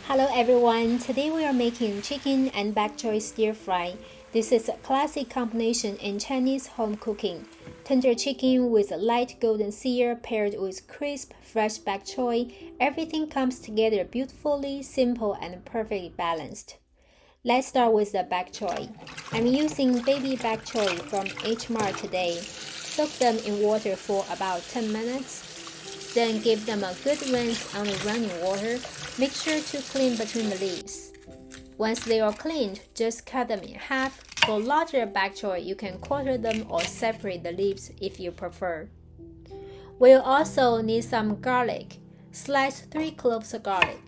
Hello everyone, today we are making chicken and bok choy stir fry. This is a classic combination in Chinese home cooking. Tender chicken with a light golden sear paired with crisp, fresh bok choy. Everything comes together beautifully, simple and perfectly balanced. Let's start with the bok choy. I'm using baby bok choy from H Mart today. Soak them in water for about 10 minutes. Then give them a good rinse on the running water. Make sure to clean between the leaves. Once they are cleaned, just cut them in half. For larger bok choy, you can quarter them or separate the leaves if you prefer. We'll also need some garlic. Slice 3 cloves of garlic.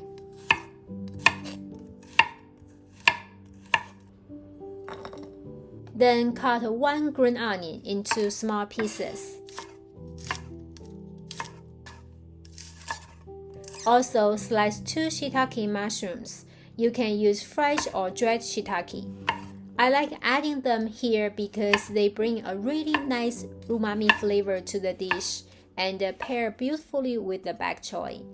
Then cut 1 green onion into small pieces. Also, slice 2 shiitake mushrooms. You can use fresh or dried shiitake. I like adding them here because they bring a really nice umami flavor to the dish and pair beautifully with the bok choy.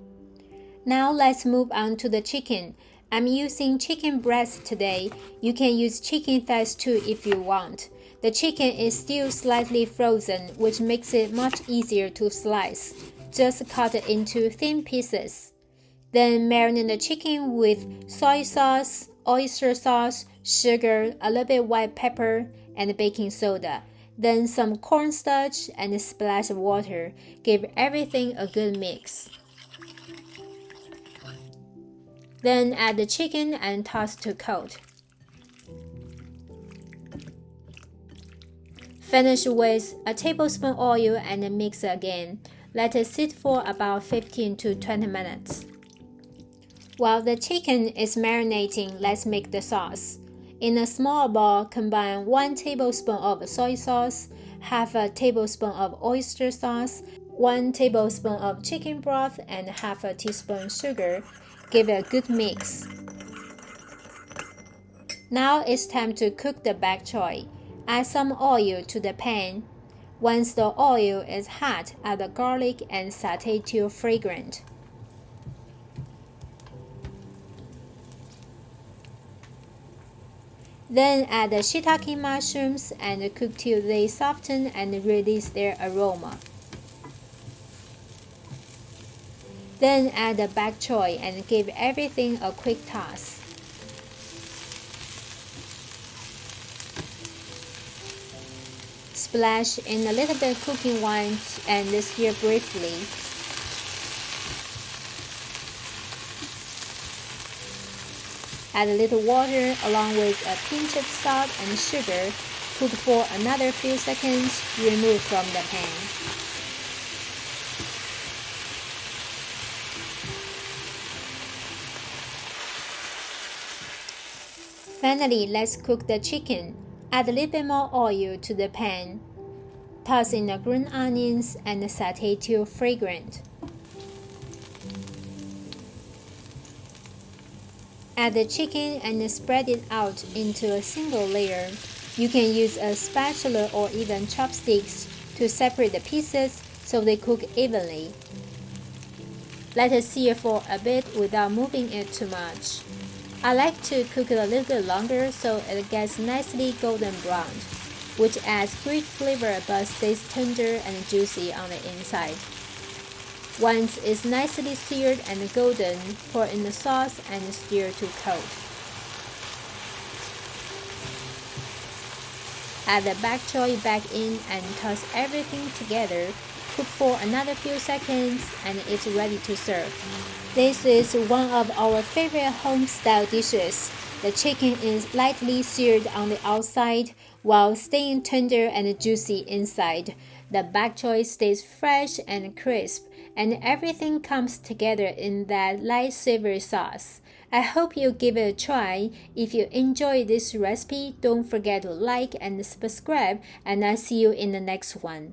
Now let's move on to the chicken. I'm using chicken breast today. You can use chicken thighs too if you want. The chicken is still slightly frozen, which makes it much easier to slice. Just cut it into thin pieces. Then marinate the chicken with soy sauce, oyster sauce, sugar, a little bit white pepper, and baking soda. Then some cornstarch and a splash of water. Give everything a good mix. Then add the chicken and toss to coat. Finish with a tablespoon oil and mix again. Let it sit for about 15 to 20 minutes. While the chicken is marinating, let's make the sauce. In a small bowl, combine 1 tablespoon of soy sauce, half a tablespoon of oyster sauce, 1 tablespoon of chicken broth, and half a teaspoon sugar. Give it a good mix. Now it's time to cook the bok choy. Add some oil to the pan. Once the oil is hot, add the garlic and sauté till fragrant. Then add the shiitake mushrooms and cook till they soften and release their aroma. Then add the bok choy and give everything a quick toss. Splash in a little bit of cooking wine and stir briefly. Add a little water along with a pinch of salt and sugar. Cook for another few seconds. Remove from the pan. Finally, let's cook the chicken. Add a little bit more oil to the pan. Toss in the green onions and sauté till fragrant. Add the chicken and spread it out into a single layer. You can use a spatula or even chopsticks to separate the pieces so they cook evenly. Let it sear for a bit without moving it too much. I like to cook it a little bit longer so it gets nicely golden browned, which adds great flavor but stays tender and juicy on the inside. Once it's nicely seared and golden, pour in the sauce and stir to coat. Add the bok choy back in and toss everything together. Cook for another few seconds and it's ready to serve. This is one of our favorite home-style dishes. The chicken is lightly seared on the outside while staying tender and juicy inside. The bok choy stays fresh and crisp, and everything comes together in that light savory sauce. I hope you give it a try. If you enjoy this recipe, don't forget to like and subscribe, and I'll see you in the next one.